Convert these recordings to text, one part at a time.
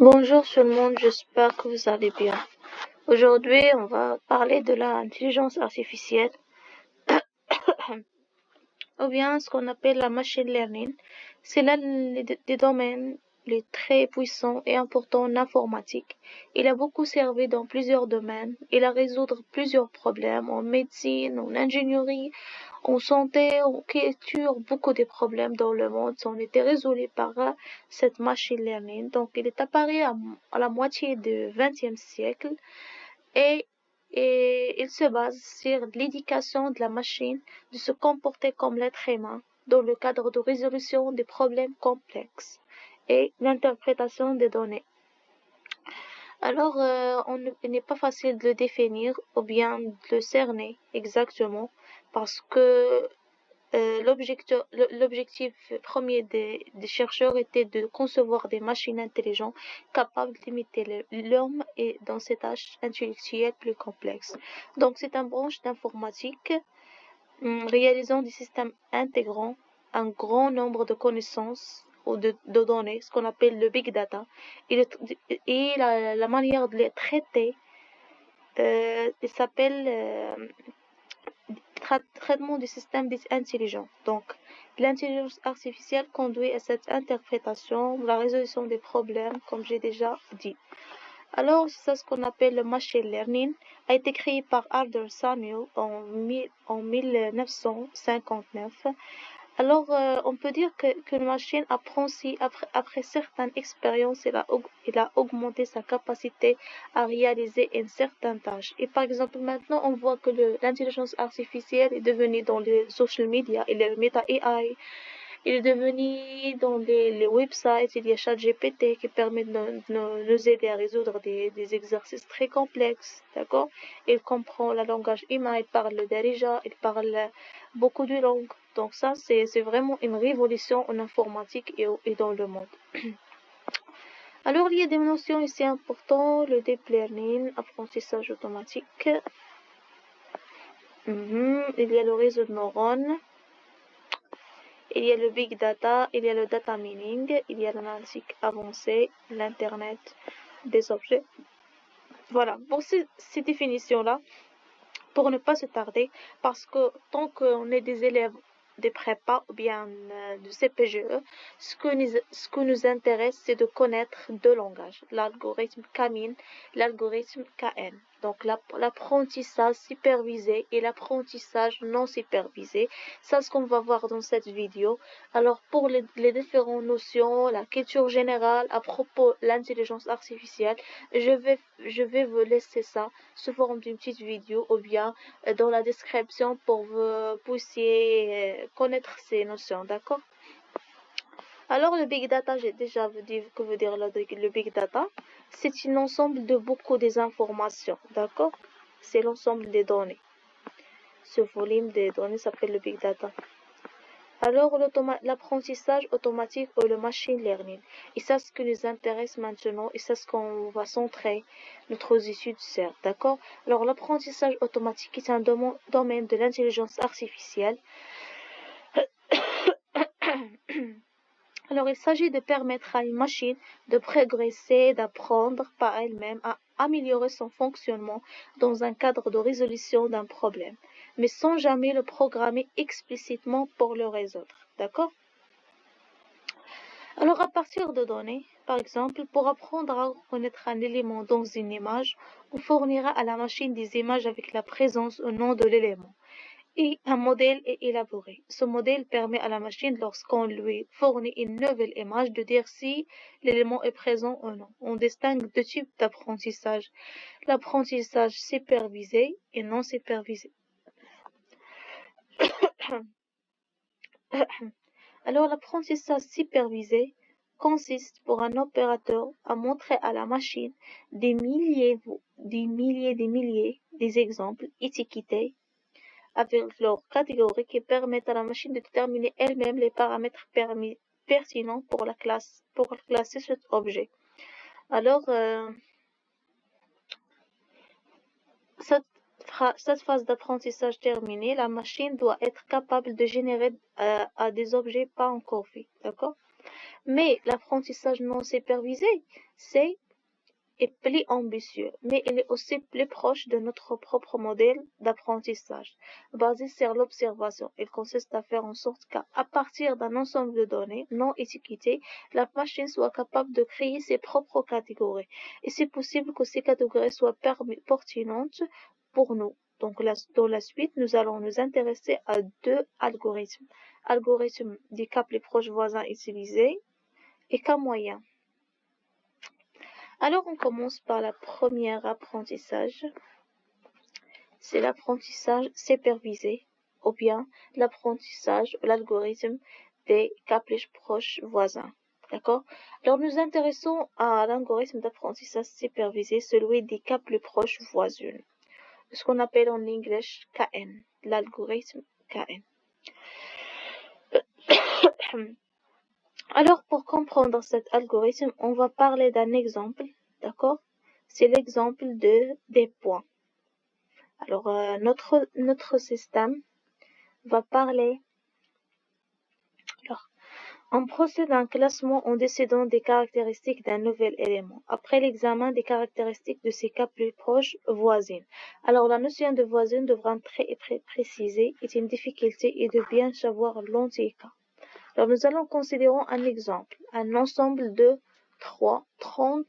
Bonjour tout le monde, j'espère que vous allez bien. Aujourd'hui, on va parler de l'intelligence artificielle, ou bien ce qu'on appelle la machine learning. C'est l'un des domaines les très puissants et importants en informatique. Il a beaucoup servi dans plusieurs domaines. Il a résoudre plusieurs problèmes en médecine, en ingénierie, en santé, en culture. Beaucoup de problèmes dans le monde ont été résolus par cette machine learning. Donc, il est apparu à la moitié du XXe siècle et, et il se base sur l'éducation de la machine de se comporter comme l'être humain dans le cadre de résolution des problèmes complexes et l'interprétation des données. Alors, il n'est pas facile de le définir ou bien de le cerner exactement parce que l'objectif premier des chercheurs était de concevoir des machines intelligentes capables d'imiter l'homme et dans ses tâches intellectuelles plus complexes. Donc, c'est une branche d'informatique réalisant des systèmes intégrant un grand nombre de connaissances ou de données, ce qu'on appelle le big data, et la manière de les traiter, il s'appelle traitement du système intelligent. Donc, l'intelligence artificielle conduit à cette interprétation, la résolution des problèmes, comme j'ai déjà dit. Alors, c'est ça ce qu'on appelle le machine learning, a été créé par Arthur Samuel en 1959. Alors, on peut dire qu'une machine apprend si, après certaines expériences, elle a augmenté sa capacité à réaliser une certaine tâche. Et par exemple, maintenant, on voit que l'intelligence artificielle est devenue dans les social media, il y a le Meta AI, il est devenu dans les websites, il y a ChatGPT qui permet de nous aider à résoudre des exercices très complexes, d'accord? Il comprend le langage humain, il parle le darija, il parle beaucoup de langues. Donc ça, c'est vraiment une révolution en informatique et dans le monde. Alors, il y a des notions ici importantes, le deep learning, apprentissage automatique. Il y a le réseau de neurones. Il y a le big data, il y a le data mining, il y a l'analytique avancée, l'internet des objets. Voilà, pour ces définitions-là, pour ne pas se tarder, parce que tant qu'on est des élèves de prépa ou bien de CPGE, ce que nous intéresse, c'est de connaître deux langages, l'algorithme K-mean, l'algorithme KN. Donc l'apprentissage supervisé et l'apprentissage non supervisé, c'est ce qu'on va voir dans cette vidéo. Alors pour les différentes notions, la culture générale à propos de l'intelligence artificielle, je vais vous laisser ça sous forme d'une petite vidéo ou bien dans la description pour vous puissiez connaître ces notions, d'accord? Alors le big data, j'ai déjà dit que veut dire le big data. C'est un ensemble de beaucoup des informations, d'accord? C'est l'ensemble des données. Ce volume des données s'appelle le big data. Alors l'apprentissage automatique ou le machine learning. Et ça, ce qui nous intéresse maintenant, et c'est ce qu'on va centrer notre étude sur, d'accord? Alors l'apprentissage automatique est un domaine de l'intelligence artificielle. Alors il s'agit de permettre à une machine de progresser, d'apprendre par elle-même, à améliorer son fonctionnement dans un cadre de résolution d'un problème, mais sans jamais le programmer explicitement pour le résoudre, d'accord? Alors, à partir de données, par exemple, pour apprendre à reconnaître un élément dans une image, on fournira à la machine des images avec la présence ou non de l'élément. Et un modèle est élaboré. Ce modèle permet à la machine, lorsqu'on lui fournit une nouvelle image, de dire si l'élément est présent ou non. On distingue deux types d'apprentissage. L'apprentissage supervisé et non supervisé. Alors, l'apprentissage supervisé consiste pour un opérateur à montrer à la machine des milliers des exemples étiquetés avec leurs catégories qui permettent à la machine de déterminer elle-même les paramètres pertinents pour classer cet objet. Alors, cette phase d'apprentissage terminée, la machine doit être capable de générer à des objets pas encore vus, d'accord? Mais l'apprentissage non supervisé, est plus ambitieux, mais il est aussi plus proche de notre propre modèle d'apprentissage, basé sur l'observation. Il consiste à faire en sorte qu'à partir d'un ensemble de données non étiquetées, la machine soit capable de créer ses propres catégories. Et c'est possible que ces catégories soient pertinentes pour nous. Donc, dans la suite, nous allons nous intéresser à deux algorithmes. Algorithme des cas les proches voisins utilisés et cas moyen. Alors, on commence par le premier apprentissage. C'est l'apprentissage supervisé ou bien l'apprentissage ou l'algorithme des cas plus proches voisins. D'accord? Alors, nous intéressons à l'algorithme d'apprentissage supervisé, celui des cas plus proches voisins. Ce qu'on appelle en anglais KN, l'algorithme KN. Alors, pour comprendre cet algorithme, on va parler d'un exemple, d'accord? C'est l'exemple des points. Alors, notre système va parler. Alors, on procède à un classement en décidant des caractéristiques d'un nouvel élément, après l'examen des caractéristiques de ses cas plus proches voisines. Alors, la notion de voisine devra être précisée, est une difficulté et de bien savoir l'anti-cas. Alors, nous allons considérer un exemple, un ensemble de 300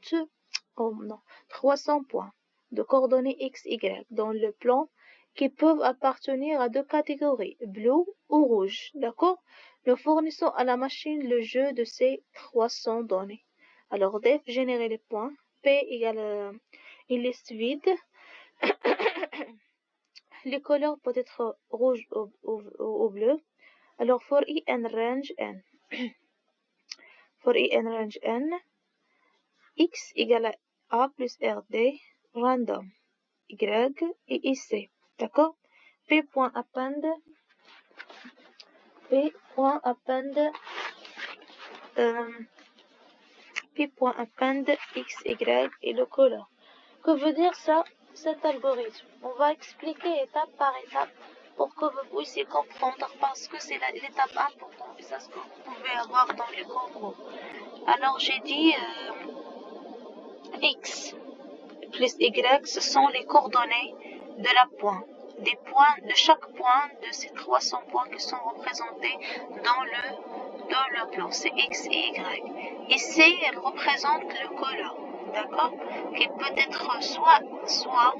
points de coordonnées x, y dans le plan qui peuvent appartenir à deux catégories, bleu ou rouge, d'accord? Nous fournissons à la machine le jeu de ces 300 données. Alors, def, générer les points, p égale une liste vide. Les couleurs peuvent être rouge ou bleu. Alors, for i and range n. For i and range n, x égale a plus rd, random, y et ic. D'accord? P.append x, y et le couleur. Que veut dire ça, cet algorithme? On va expliquer étape par étape pour que vous puissiez comprendre parce que c'est l'étape importante et c'est ce que vous pouvez avoir dans les cours. Alors j'ai dit x plus y, ce sont les coordonnées de la point. De chaque point de ces 300 points qui sont représentés dans le plan. C'est x et y. Ici, elle représente le couleur, d'accord? Qui peut être soit 0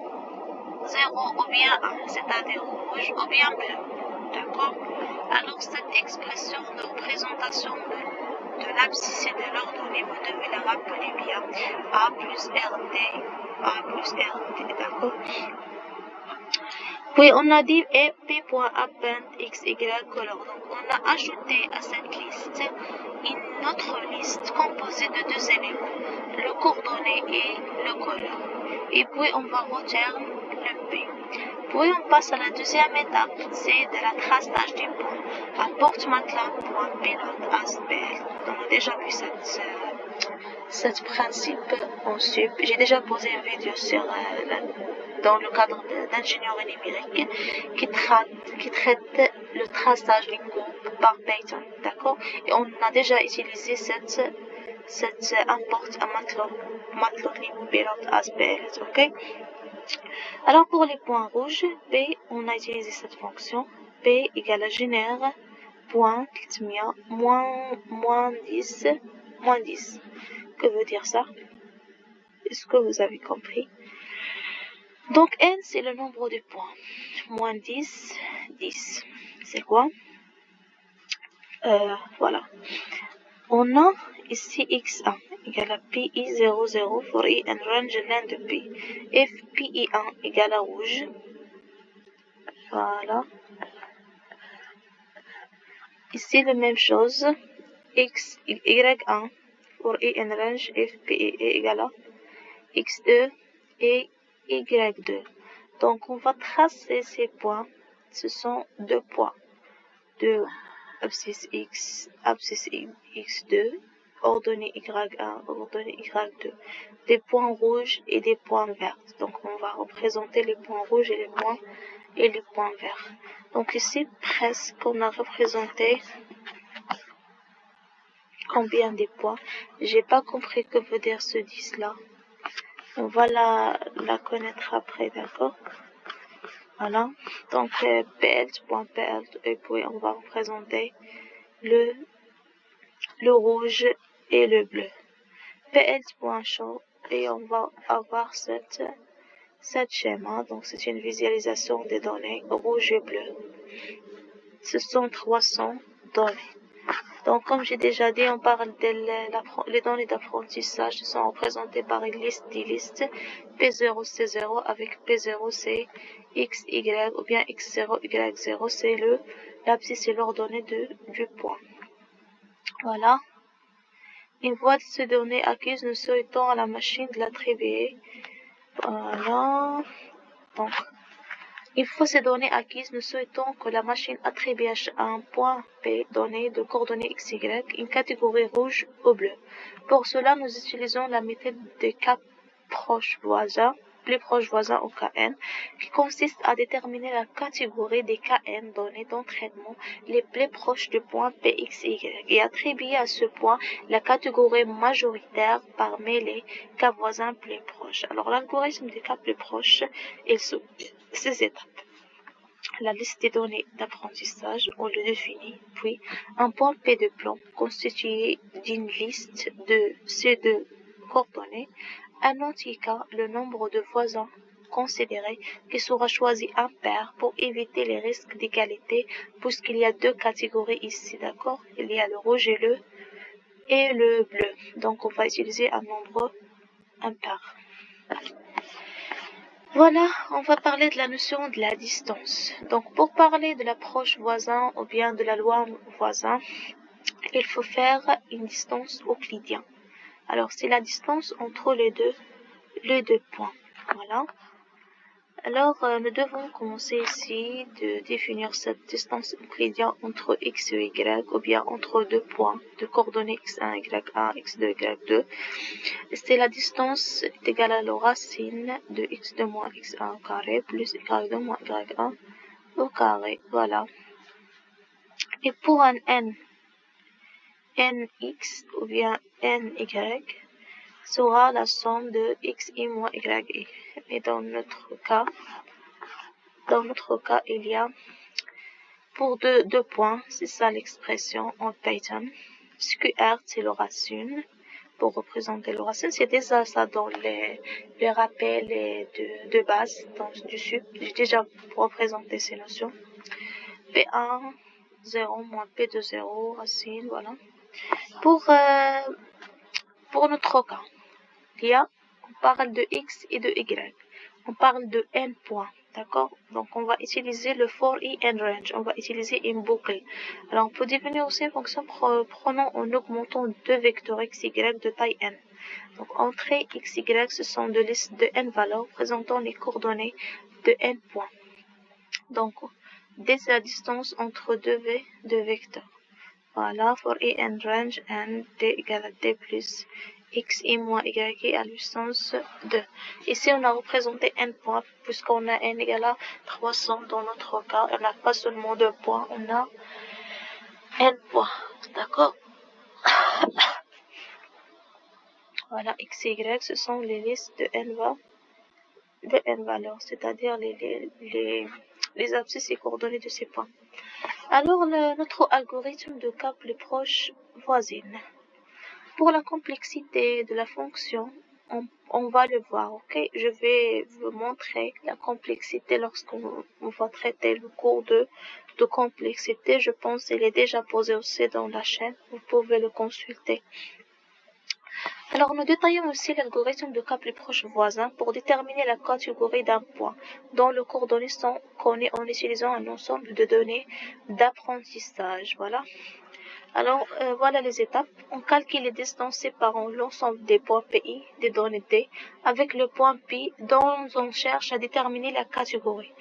ou bien 1, c'est-à-dire rouge ou bien bleu, d'accord? Alors, cette expression de représentation de l'abscisse de l'ordonnée, vous devez la rappeler bien. A plus RD, d'accord? Puis on a dit p.append x, y, color. Donc on a ajouté à cette liste une autre liste composée de deux éléments, le coordonné et le color. Et puis on va retenir le p. Puis on passe à la deuxième étape, c'est de la traçage du point. Apporte MATLAB.pilot.asbl. On a déjà vu ce principe en sup. J'ai déjà posé une vidéo dans le cadre d'ingénierie numérique qui traite le traçage des courbes par Python, d'accord? Et on a déjà utilisé cette import à matplotlib.asbl, ok? Alors pour les points rouges, P, on a utilisé cette fonction, P égale à génère point moins 10. Que veut dire ça? Est-ce que vous avez compris? Donc n, c'est le nombre de points. Moins 10, 10. C'est quoi? Voilà. On a ici x1 égale à pi00 for i and range len de pi. If pi1 égale à rouge. Voilà. Ici, la même chose. y1 for i and range if pi égale à x2 et y2. Donc, on va tracer ces points. Ce sont deux points. De abscisse x, abscisse x2, ordonnée y1, ordonnée y2. Des points rouges et des points verts. Donc, on va représenter les points rouges et les points verts. Donc, ici, presque, on a représenté combien des points. J'ai pas compris que veut dire ce 10 là. On va la connaître après, d'accord? Voilà. Donc, plt.plt, et puis on va représenter le rouge et le bleu. plt.show, et on va avoir cette schéma. Donc, c'est une visualisation des données rouge et bleu. Ce sont 300 données. Donc, comme j'ai déjà dit, on parle les données d'apprentissage sont représentées par une liste des listes P0, C0 avec P0, c'est X, Y ou bien X0, Y0, c'est l'abscisse et l'ordonnée du point. Voilà. Une fois ces données acquises, nous souhaitons à la machine de l'attribuer. Voilà. Donc, une fois ces données acquises, nous souhaitons que la machine attribue à un point P donné de coordonnées XY une catégorie rouge ou bleue. Pour cela, nous utilisons la méthode des cas plus proches voisins au KN, qui consiste à déterminer la catégorie des KN données d'entraînement les plus proches du point PXY et attribuer à ce point la catégorie majoritaire parmi les cas voisins plus proches. Alors, l'algorithme des cas plus proches, il se ces étapes. La liste des données d'apprentissage, on le définit, puis un point P de plan constitué d'une liste de ces deux coordonnées, un anti-cas, le nombre de voisins considérés qui sera choisi impair pour éviter les risques d'égalité, puisqu'il y a deux catégories ici, d'accord? Il y a le rouge et le bleu. Donc, on va utiliser un nombre impair. Voilà, on va parler de la notion de la distance. Donc, pour parler de l'approche voisin ou bien de la loi voisin, il faut faire une distance euclidienne. Alors, c'est la distance entre les deux points. Voilà. Alors, nous devons commencer ici de définir cette distance euclidienne entre x et y, ou bien entre deux points de coordonnées x1, y1, x2, y2. C'est la distance est égale à la racine de x2 moins x1 au carré plus y2 moins y1 au carré. Voilà. Et pour un nx ou bien ny sera la somme de xi moins yi. Et dans notre cas, il y a pour deux points, c'est ça l'expression en Python. Sqr, c'est le racine. Pour représenter le racine, c'est déjà ça dans les rappels de base, du sup. J'ai déjà représenté ces notions. P1, 0 moins P2, 0, racine, voilà. Pour notre cas, on parle de x et de y. On parle de n points, d'accord? Donc, on va utiliser le for i n range. On va utiliser une boucle. Alors, on peut définir aussi une fonction prenant en augmentant deux vecteurs x, y de taille n. Donc, entrée x, y, ce sont deux listes de n valeurs présentant les coordonnées de n points. Donc, d, c'est la distance entre deux vecteurs. Voilà, for i n range n, d égale à d plus xi moins yi à puissance 2. Ici, on a représenté n points, puisqu'on a n égale à 300 dans notre cas. On n'a pas seulement 2 points, on a n points. D'accord? Voilà, x et y, ce sont les listes de n valeurs, c'est-à-dire les abscisses et coordonnées de ces points. Alors, notre algorithme de cas plus proche voisine. Pour la complexité de la fonction, on va le voir, ok? Je vais vous montrer la complexité lorsqu'on va traiter le cours de complexité. Je pense qu'il est déjà posé aussi dans la chaîne. Vous pouvez le consulter. Alors, nous détaillons aussi l'algorithme de cas plus proche voisin pour déterminer la catégorie d'un point dont le coordonnées sont connues en utilisant un ensemble de données d'apprentissage. Voilà. Alors, voilà les étapes. On calcule les distances séparant l'ensemble des points PI des données D avec le point Pi dont on cherche à déterminer la catégorie.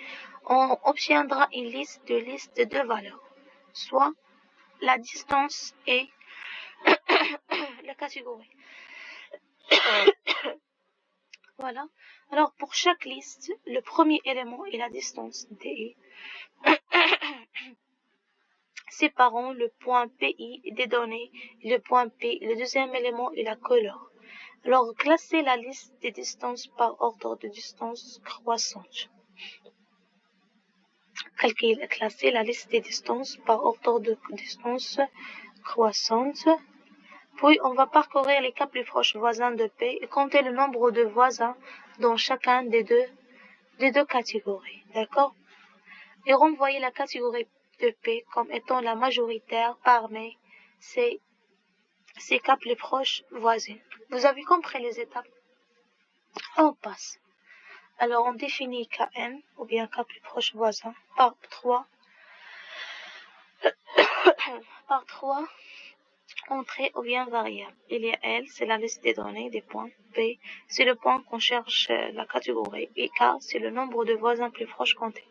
On obtiendra une liste de valeurs, soit la distance et la catégorie. Voilà. Alors, pour chaque liste, le premier élément est la distance DI. séparant le point PI des données et le point P. Le deuxième élément est la couleur. Alors, classer la liste des distances par ordre de distance croissante. Classer la liste des distances par ordre de distance croissante. Puis, on va parcourir les cas plus proches voisins de P et compter le nombre de voisins dans chacun des deux catégories. D'accord? Et renvoyer la catégorie de P comme étant la majoritaire parmi ces cas plus proches voisins. Vous avez compris les étapes? On passe. Alors, on définit Kn, ou bien cas plus proche voisin, par 3. par 3 entrées ou bien variables. Il y a L, c'est la liste des données, des points. P, c'est le point qu'on cherche la catégorie. Et K, c'est le nombre de voisins plus proches comptés.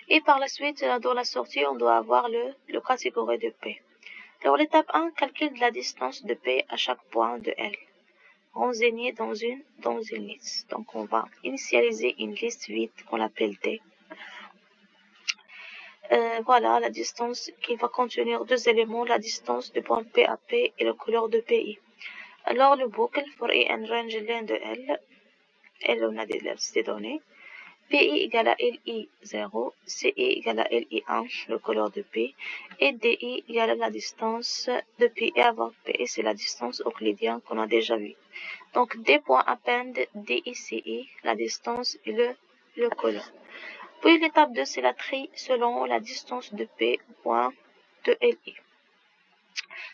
Et par la suite, dans la sortie, on doit avoir le catégorie de P. Alors, l'étape 1, calcul de la distance de P à chaque point de L. Renseigner dans une liste. Donc, on va initialiser une liste vide qu'on appelle T. Voilà la distance qui va contenir deux éléments, la distance du point P à P et la couleur de PI. Alors, le boucle for I and range l'un de L. L, on a des données. PI égale à LI0, CI égale à LI1, le couleur de P, et DI égale à la distance de P et avant P, c'est la distance euclidienne qu'on a déjà vue. Donc, des points appendent DI-CI, la distance et le couleur. Puis, l'étape 2, c'est la tri selon la distance de P au point de LI.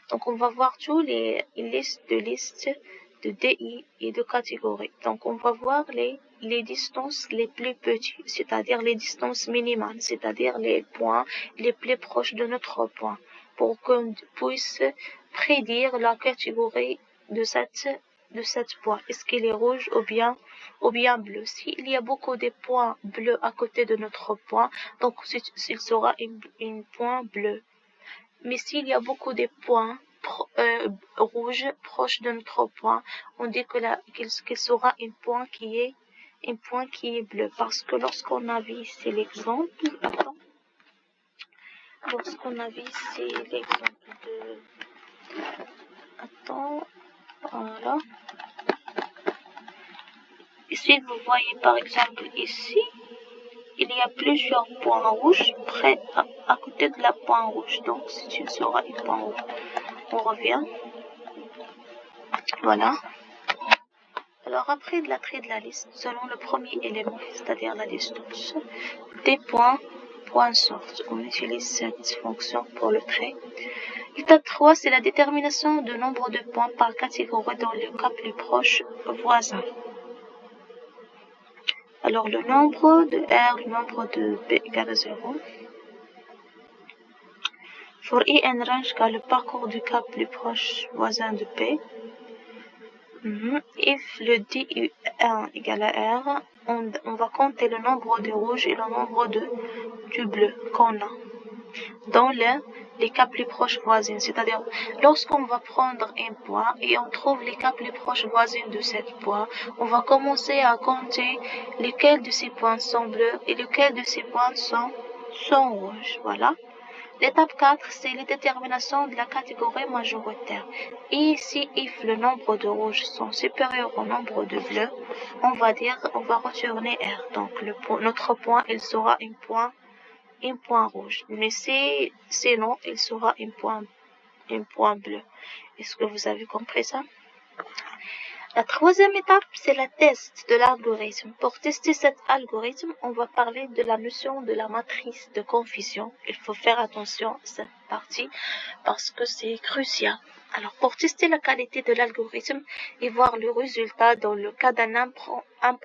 Donc, on va voir tous les listes de DI et de catégories. Donc, on va voir les distances les plus petites, c'est-à-dire les distances minimales, c'est-à-dire les points les plus proches de notre point, pour qu'on puisse prédire la catégorie de cette point. Est-ce qu'il est rouge ou bien bleu? S'il y a beaucoup de points bleus à côté de notre point, donc il sera un point bleu. Mais s'il y a beaucoup de points rouges proches de notre point, on dit qu'il sera un point qui est bleu. Parce que lorsqu'on a vu ici l'exemple, voilà. Ici, vous voyez par exemple ici, il y a plusieurs points rouges près à côté de la point rouge. Donc, si il sera un point rouge, on revient. Voilà. Alors, après de la tri de la liste, selon le premier élément, c'est-à-dire la distance, des points sortent. On utilise cette fonction pour le trait. L'étape 3, c'est la détermination du nombre de points par catégorie dans le cas plus proche voisin. Alors, le nombre de R, le nombre de P égale à 0. For I and range car le parcours du cas plus proche voisin de P. If le DU1 égale à R, on va compter le nombre de rouge et le nombre du bleu qu'on a dans les cas plus proches voisins. C'est-à-dire, lorsqu'on va prendre un point et on trouve les cas plus proches voisins de cette point, on va commencer à compter lesquels de ces points sont bleus et lesquels de ces points sont rouges. Voilà. L'étape 4, c'est la détermination de la catégorie majoritaire. Et si le nombre de rouges sont supérieurs au nombre de bleus, on va retourner R. Donc, notre point, il sera un point rouge. Mais sinon, il sera un point bleu. Est-ce que vous avez compris ça? La troisième étape, c'est la test de l'algorithme. Pour tester cet algorithme, on va parler de la notion de la matrice de confusion. Il faut faire attention à cette partie parce que c'est crucial. Alors, pour tester la qualité de l'algorithme et voir le résultat dans le cas d'un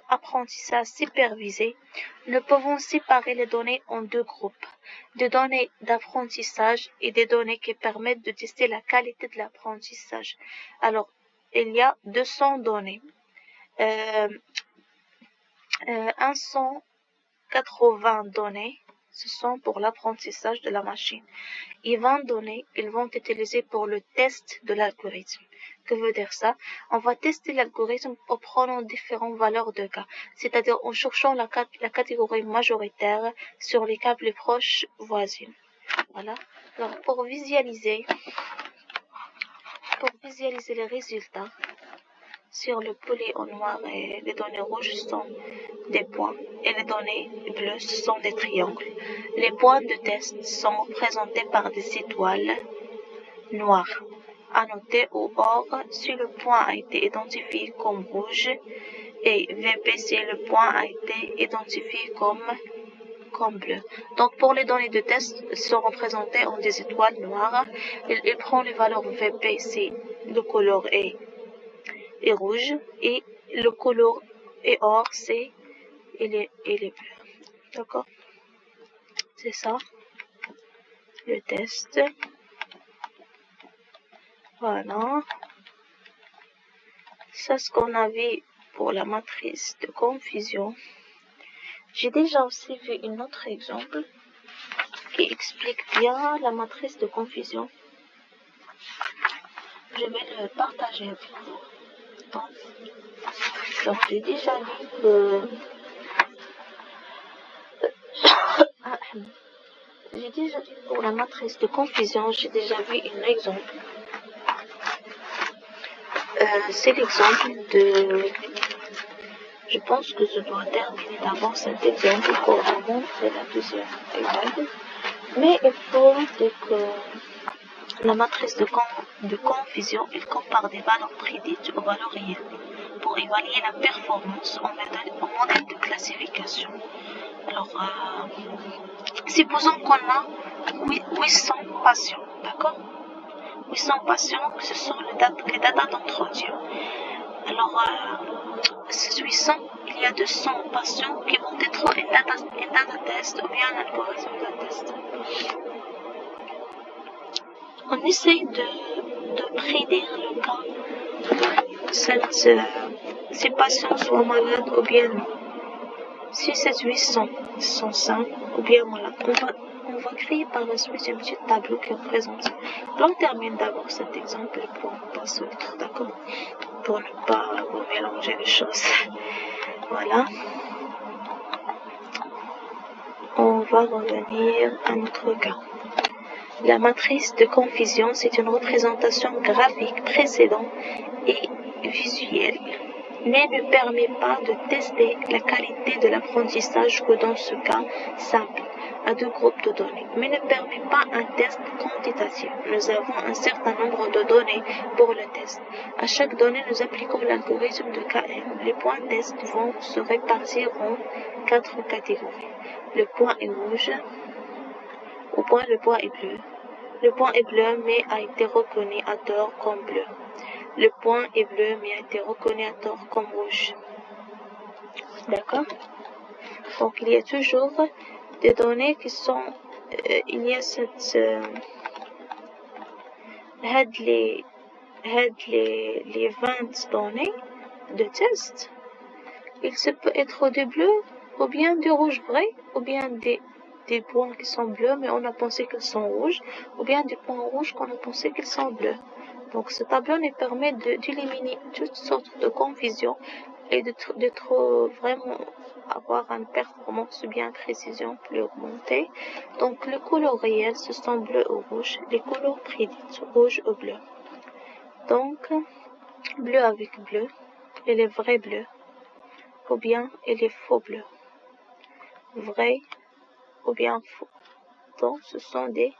apprentissage supervisé, nous pouvons séparer les données en deux groupes. Des données d'apprentissage et des données qui permettent de tester la qualité de l'apprentissage. Alors, il y a 200 données. 180 données, ce sont pour l'apprentissage de la machine. Et 20 données, ils vont être utilisées pour le test de l'algorithme. Que veut dire ça? On va tester l'algorithme en prenant différentes valeurs de cas, c'est-à-dire en cherchant la catégorie majoritaire sur les cas plus proches voisins. Voilà. Alors, pour visualiser les résultats, sur le poulet en noir, et les données rouges sont des points et les données bleues sont des triangles. Les points de test sont représentés par des étoiles noires. À noter ou or si le point a été identifié comme rouge et VP si le point a été identifié comme bleu. Donc pour les données de test sont représentées en des étoiles noires. Il prend les valeurs VP si le couleur est rouge et le couleur est or c'est il est bleu. D'accord? C'est ça le test. Voilà. C'est ce qu'on a vu pour la matrice de confusion. J'ai déjà aussi vu un autre exemple qui explique bien la matrice de confusion. Je vais le partager avec vous. Donc j'ai déjà vu que pour la matrice de confusion, j'ai déjà vu un exemple. C'est l'exemple de... Je pense que je dois terminer d'abord cet exemple pour vous montrer la deuxième exemple. Mais il faut que la matrice de confusion, il compare des valeurs prédites aux valeurs réelles pour évaluer la performance en modèle de classification. Alors, supposons qu'on a 800 patients, d'accord? 800 patients, ce sont les datas d'entretien. Alors, ces 800, il y a 200 patients qui vont être un data test ou bien un algorithme de test. On essaye de prédire le cas ces patients soient malades ou bien non. Si ces 800 sont sains ou bien malades, on va créer par la suite un petit tableau qui représente ça. On termine d'abord cet exemple pour passer au autre, d'accord? Pour ne pas vous mélanger les choses. Voilà. On va revenir à notre cas. La matrice de confusion, c'est une représentation graphique précédente et visuelle, mais ne permet pas de tester la qualité de l'apprentissage que dans ce cas simple à deux groupes de données, mais ne permet pas un test quantitatif. Nous avons un certain nombre de données pour le test. À chaque donnée, nous appliquons l'algorithme de KM. Les points test vont se répartir en 4 catégories. Le point est rouge, le point est bleu. Le point est bleu mais a été reconnu à tort comme bleu. Le point est bleu mais a été reconnu à tort comme rouge. D'accord? Donc il y a toujours des données qui sont... il y a les 20 données de test. Il se peut être du bleu ou bien du rouge vrai ou bien des points qui sont bleus mais on a pensé qu'ils sont rouges ou bien des points rouges qu'on a pensé qu'ils sont bleus. Donc ce tableau nous permet d'éliminer toutes sortes de confusion et de vraiment avoir une performance ou bien une précision plus augmentée. Donc les couleurs réelles ce sont bleu ou rouge, les couleurs prédites rouge ou bleu. Donc bleu avec bleu et les vrais bleus ou bien et les faux bleus. Vrai ou bien faux. Donc, ce sont des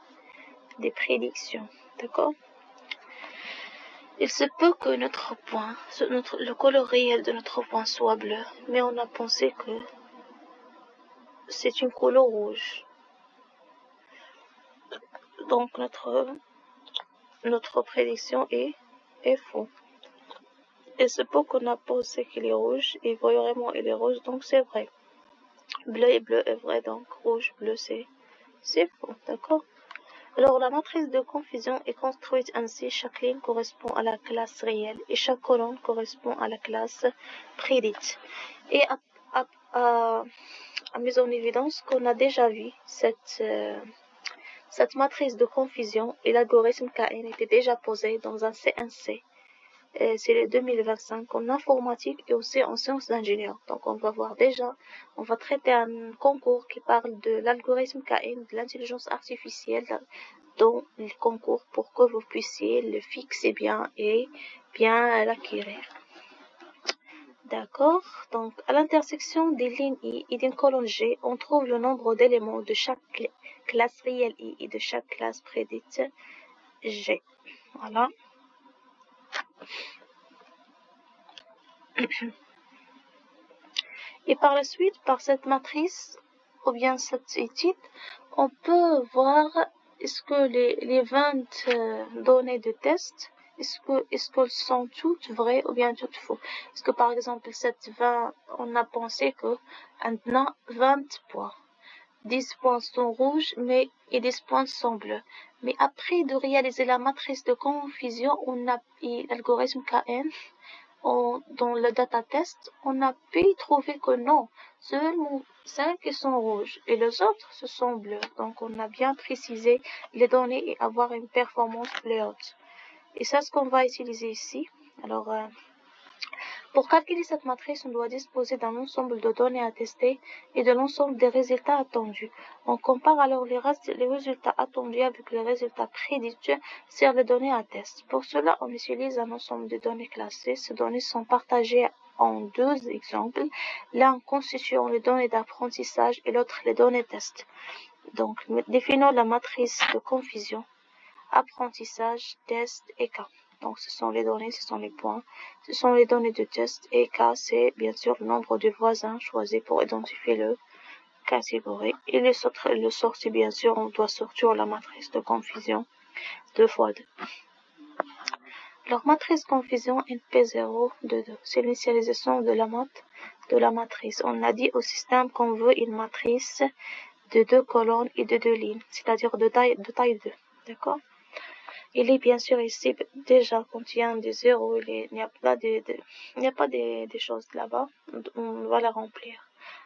prédictions. D'accord? Il se peut que notre point, le couleur réel de notre point soit bleu, mais on a pensé que c'est une couleur rouge. Donc, notre prédiction est faux. Il se peut qu'on a pensé qu'il est rouge, et vraiment il est rouge, donc c'est vrai. Bleu et bleu est vrai, donc rouge, bleu, c'est faux, d'accord? Alors, la matrice de confusion est construite ainsi. Chaque ligne correspond à la classe réelle et chaque colonne correspond à la classe prédite. Et à mise en évidence qu'on a déjà vu cette matrice de confusion et l'algorithme KN était déjà posé dans un CNC. c'est le 2025 en informatique et aussi en sciences d'ingénieur. Donc on va voir déjà, on va traiter un concours qui parle de l'algorithme KN, de l'intelligence artificielle dans le concours pour que vous puissiez le fixer bien et bien l'acquérir. D'accord. Donc, à l'intersection des lignes I et d'une colonne G, on trouve le nombre d'éléments de chaque classe réelle I et de chaque classe prédite G. Voilà. Et par la suite, par cette matrice, ou bien cette étude, on peut voir est-ce que les 20 données de test, est-ce qu'elles sont toutes vraies ou bien toutes fausses? Est-ce que par exemple, cette 20, on a pensé que maintenant 20 points. 10 points sont rouges et 10 points sont bleus. Mais après de réaliser la matrice de confusion, on a l'algorithme KN, dans le data test, on a pu trouver que non, seulement 5 sont rouges et les autres ce sont bleus. Donc on a bien précisé les données et avoir une performance plus haute. Et ça, ce qu'on va utiliser ici. Alors, pour calculer cette matrice, on doit disposer d'un ensemble de données à tester et de l'ensemble des résultats attendus. On compare alors les résultats attendus avec les résultats prédits sur les données à test. Pour cela, on utilise un ensemble de données classées. Ces données sont partagées en deux exemples, l'un constituant les données d'apprentissage et l'autre les données test. Donc, définons la matrice de confusion, apprentissage, test et cas. Donc, ce sont les données, ce sont les points, ce sont les données de test et K, c'est bien sûr le nombre de voisins choisis pour identifier le catégorie. Et le sortie, bien sûr, on doit sortir la matrice de confusion 2 fois 2. Alors, matrice confusion NP0 de 2, c'est l'initialisation de la matrice. On a dit au système qu'on veut une matrice de 2 colonnes et de 2 lignes, c'est-à-dire de taille 2. D'accord? Il est bien sûr ici déjà contient des zéros, il n'y a pas des choses là-bas, on va la remplir.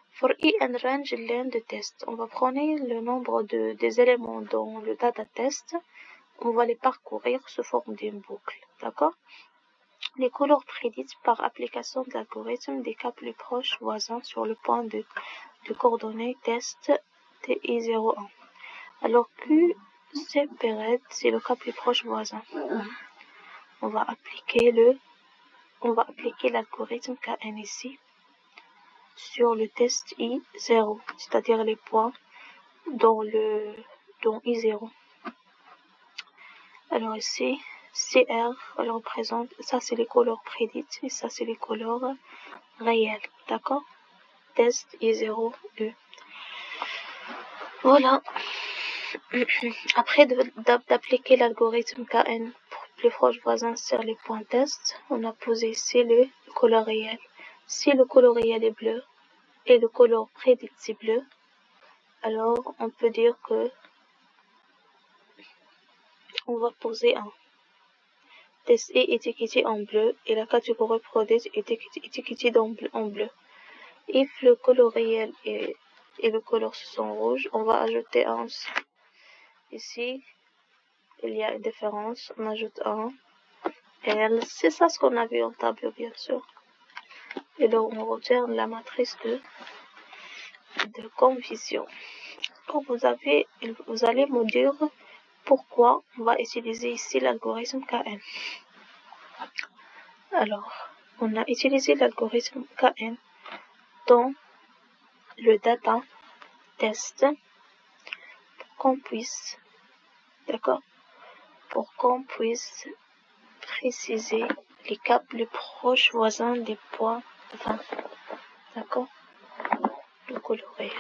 For I and range len de test, on va prendre le nombre des éléments dans le data test, on va les parcourir sous forme d'une boucle, d'accord? Les couleurs prédites par application de l'algorithme des cas plus proches voisins sur le point de coordonnées test TI01. Alors Q c'est période, c'est le cas plus proche voisin. On va appliquer l'algorithme KN ici sur le test I0, c'est-à-dire les points dans I0. Alors ici, CR représente, ça c'est les couleurs prédites et ça c'est les couleurs réelles, d'accord? Test I0 U. Voilà. Après d'appliquer l'algorithme KN pour plus proche voisin sur les points test, on a posé ici le couleur réel. Si le couleur réel est bleu et le couleur prédit c'est bleu, alors on peut dire que on va poser un test est étiqueté en bleu et la catégorie prédite est étiquetée en bleu. If le couleur réel et le couleur sont rouges, on va ajouter un aussi. Ici, il y a une différence, on ajoute un. Et c'est ça ce qu'on a vu en tableau, bien sûr. Et là, on retient la matrice de confusion. Quand vous allez me dire pourquoi on va utiliser ici l'algorithme KN. Alors, on a utilisé l'algorithme KN dans le data test pour qu'on puisse, d'accord, pour qu'on puisse préciser les cas plus proches voisins des points 20, d'accord, le coloré.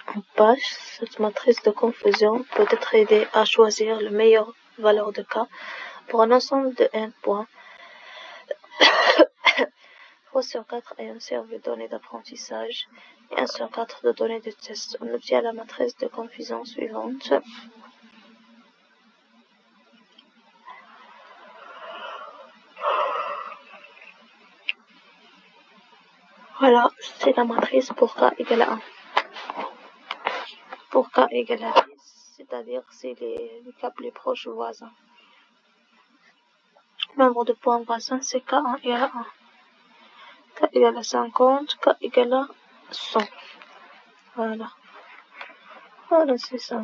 En page, cette matrice de confusion peut être aidée à choisir la meilleure valeur de cas pour un ensemble de n points. 3 sur 4 est un serve de données d'apprentissage et 1 sur 4 de données de test. On obtient la matrice de confusion suivante. Voilà, c'est la matrice pour k égale à 1. Pour k égale à 10, c'est-à-dire c'est les cas les proches voisins. Nombre de points voisins, c'est K1 égale à 1. K égale à 50, K égale à 100. Voilà. Voilà, c'est ça.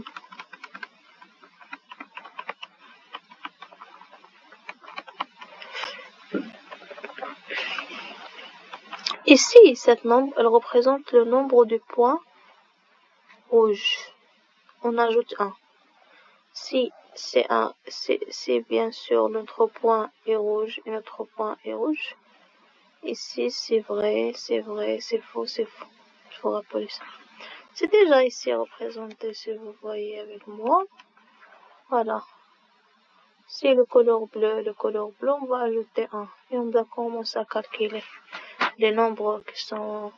Ici, cette nombre, elle représente le nombre de points rouges. On ajoute 1. Si c'est bien sûr notre point est rouge et notre point est rouge. Ici, c'est vrai, c'est vrai, c'est faux, c'est faux. Il faut rappeler ça. C'est déjà ici représenté, si vous voyez avec moi. Voilà. Si le couleur bleu, on va ajouter 1. Et on va commencer à calculer les nombres qui sont...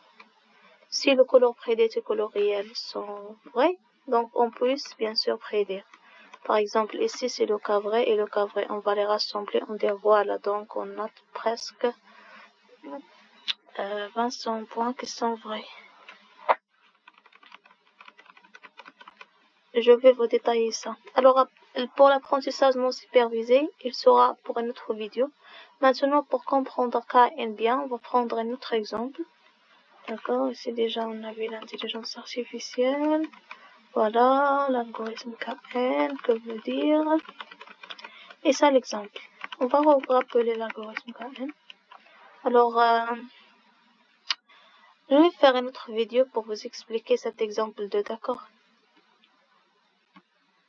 Si le couleur prédit et le couleur réel sont vrais, donc on peut bien sûr prédire. Par exemple, ici c'est le cas vrai et le cas vrai. On va les rassembler, on dit voilà, donc on note presque 25 points qui sont vrais. Je vais vous détailler ça. Alors, pour l'apprentissage non supervisé, il sera pour une autre vidéo. Maintenant, pour comprendre KN bien, on va prendre un autre exemple. D'accord, ici déjà on avait l'intelligence artificielle. Voilà, l'algorithme KN, que veut dire. Et ça l'exemple. On va rappeler l'algorithme KN. Alors, je vais faire une autre vidéo pour vous expliquer cet exemple 2, d'accord?